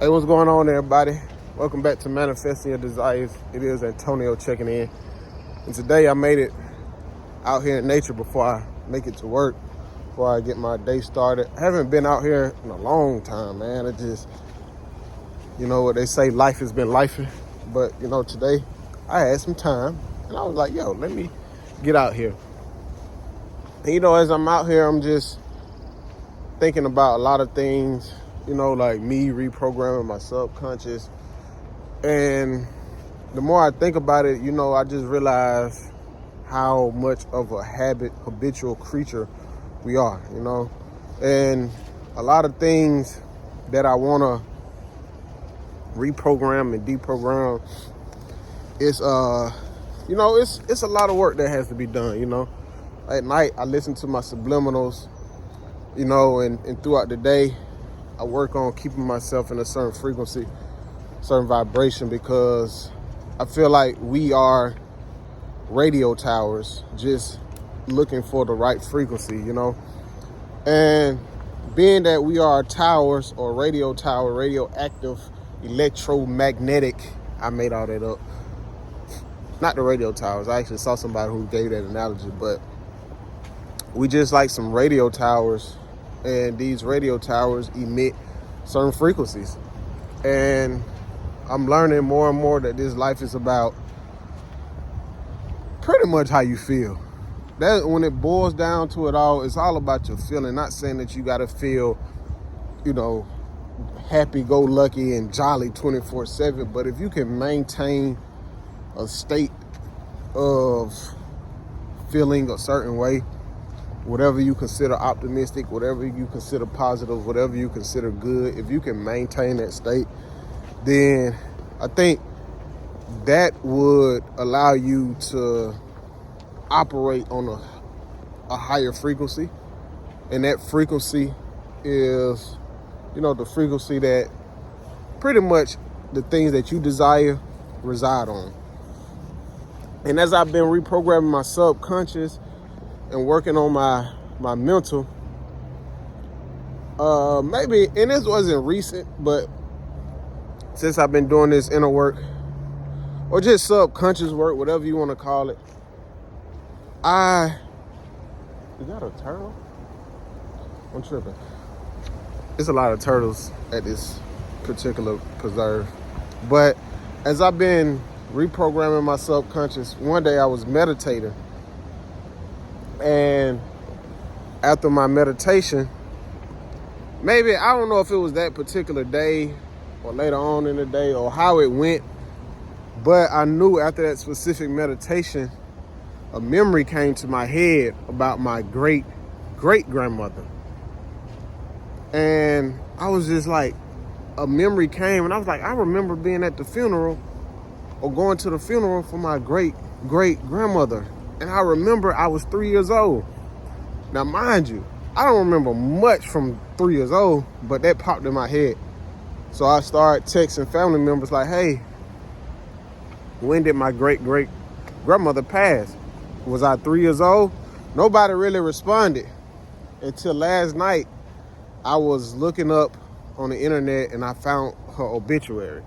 Hey, what's going on, everybody? Welcome back to Manifesting Your Desires. It is Antonio checking in. And today I made it out here in nature before I make it to work, before I get my day started. I haven't been out here in a long time, man. It just, you know what they say, life has been lifing. But, today I had some time and I was like, let me get out here. And, as I'm out here, I'm just thinking about a lot of things, like me reprogramming my subconscious. And the more I think about it, I just realize how much of a habitual creature we are, and a lot of things that I want to reprogram and deprogram, it's a lot of work that has to be done. At night I listen to my subliminals, and throughout the day I work on keeping myself in a certain frequency, certain vibration, because I feel like we are radio towers just looking for the right frequency, and being that we are towers or radio tower, radioactive, electromagnetic, I made all that up, not the radio towers. I actually saw somebody who gave that analogy, but we just like some radio towers, and these radio towers emit certain frequencies. And I'm learning more and more that this life is about pretty much how you feel. That when it boils down to it all, it's all about your feeling. Not saying that you got to feel, happy-go-lucky and jolly 24/7, but if you can maintain a state of feeling a certain way, whatever you consider optimistic, whatever you consider positive, whatever you consider good, if you can maintain that state, then I think that would allow you to operate on a higher frequency. And that frequency is, the frequency that pretty much the things that you desire reside on. And as I've been reprogramming my subconscious and working on my mental, maybe, and this wasn't recent, but since I've been doing this inner work, or just subconscious work, whatever you want to call it, is that a turtle? I'm tripping. There's a lot of turtles at this particular preserve. But as I've been reprogramming my subconscious, one day I was meditating, and after my meditation, maybe, I don't know if it was that particular day or later on in the day or how it went, but I knew after that specific meditation, a memory came to my head about my great-great-grandmother. And I was just like, a memory came, and I was like, I remember being at the funeral or going to the funeral for my great-great-grandmother. And I remember I was 3 years old. Now, mind you, I don't remember much from 3 years old, but that popped in my head. So I started texting family members like, hey, when did my great-great-grandmother pass? Was I 3 years old? Nobody really responded until last night. I was looking up on the internet and I found her obituary.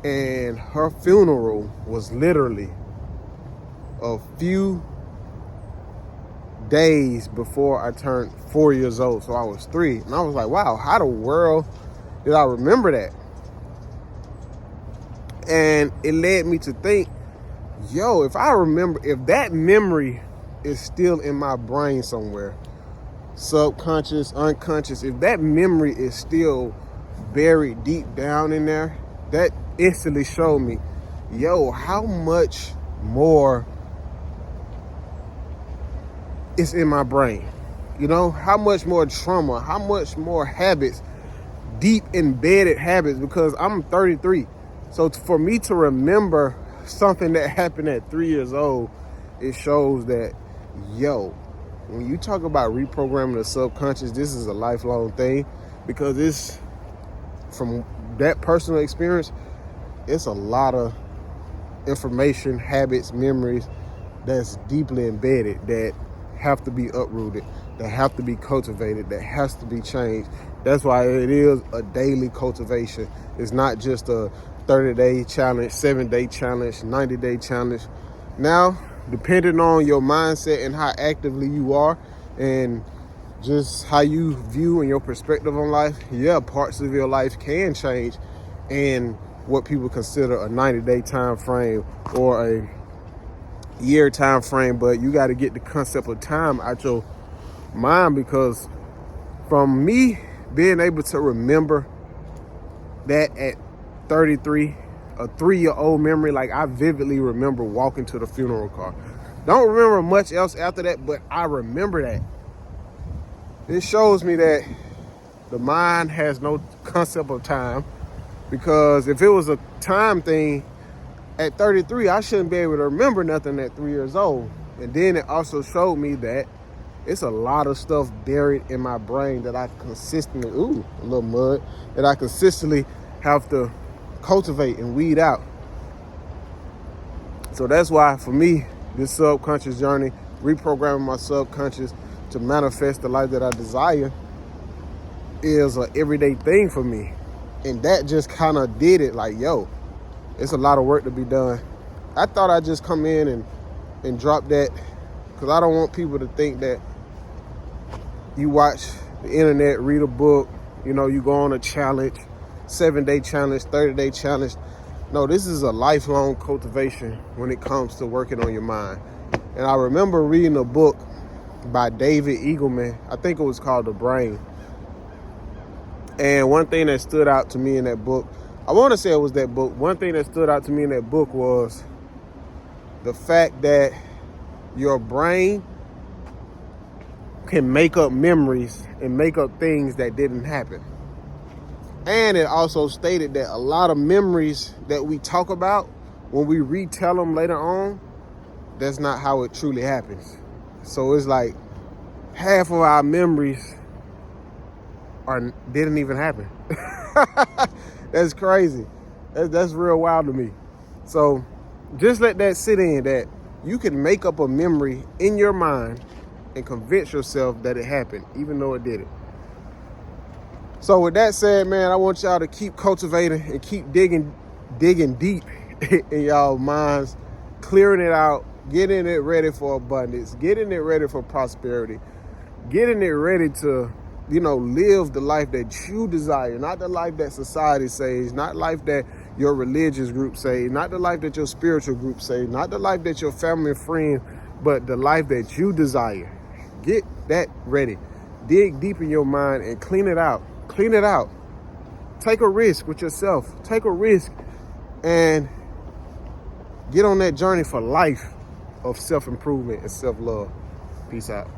And her funeral was literally a few days before I turned 4 years old. So I was 3. And I was like, wow, how the world did I remember that? And it led me to think, if that memory is still in my brain somewhere, subconscious, unconscious, if that memory is still buried deep down in there, that instantly showed me, how much more is in my brain. How much more trauma, how much more habits, deep embedded habits, because I'm 33. So for me to remember something that happened at 3 years old, it shows that, when you talk about reprogramming the subconscious, this is a lifelong thing, because it's, from that personal experience, it's a lot of information, habits, memories that's deeply embedded that have to be uprooted, that have to be cultivated, that has to be changed. That's why it is a daily cultivation. It's not just a 30-day challenge, 7-day challenge, 90-day challenge. Now, depending on your mindset and how actively you are and just how you view and your perspective on life, yeah, parts of your life can change in what people consider a 90-day time frame or a year time frame. But you got to get the concept of time out your mind, because from me being able to remember that at 33, a 3-year-old memory, like I vividly remember walking to the funeral car. Don't remember much else after that, but I remember that. It shows me that the mind has no concept of time, because if it was a time thing at 33, I shouldn't be able to remember nothing at 3 years old. And then it also showed me that it's a lot of stuff buried in my brain that I consistently, a little mud, that I consistently have to cultivate and weed out. So that's why, for me, this subconscious journey, reprogramming my subconscious to manifest the life that I desire, is an everyday thing for me. And that just kind of did it. Like, yo, it's a lot of work to be done. I thought I'd just come in and drop that, because I don't want people to think that you watch the internet, read a book, you go on a challenge, 7-day challenge, 30-day challenge. No, this is a lifelong cultivation when it comes to working on your mind. And I remember reading a book by David Eagleman. I think it was called The Brain. And one thing that stood out to me in that book, I want to say it was that book. One thing that stood out to me in that book was the fact that your brain can make up memories and make up things that didn't happen. And it also stated that a lot of memories that we talk about, when we retell them later on, that's not how it truly happens. So it's like half of our memories didn't even happen. That's crazy. That's real wild to me. So just let that sit in, that you can make up a memory in your mind and convince yourself that it happened, even though it didn't. So with that said, man, I want y'all to keep cultivating and keep digging deep in y'all minds, clearing it out, getting it ready for abundance, getting it ready for prosperity, getting it ready to, live the life that you desire, not the life that society says, not life that your religious group say, not the life that your spiritual group say, not the life that your family and friends, but the life that you desire. Get that ready. Dig deep in your mind and clean it out. Clean it out. Take a risk with yourself. Take a risk and get on that journey for life of self-improvement and self-love. Peace out.